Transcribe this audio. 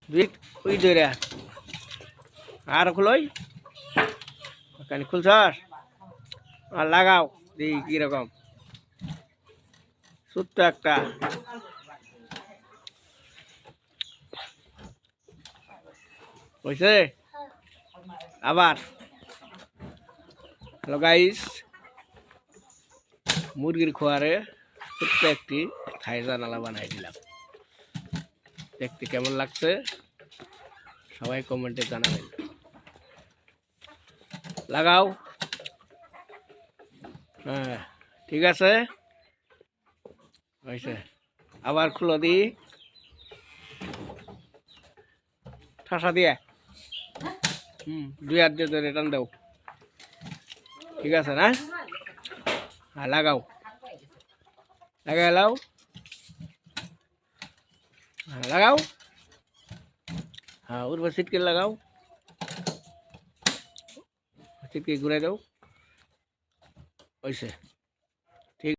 দুই ওই ধরে আর খুলই কানি খুলছস আর লাগাও দেখি কিরকম ছোট্ট একটা হয়েছে আবার হ্যালো গাইস মুরগির খোয়ারে ছোট্ট একটি থাই জানালা বানাই দিলাম দেখতে কেমন লাগছে সবাই কমেন্টে জানাবেন লাগাও হ্যাঁ ঠিক আছে হয়েছে আবার খুলো দি ঠাসা দিয়ে দুই হাত দিয়ে ধরে টান দাও ঠিক আছে না হ্যাঁ লাগাও লাগাই লাও হ্যাঁ লাগাও হ্যাঁ ওর সিটকে লাগাও সিটকে ঘুরাই দাও হয়েছে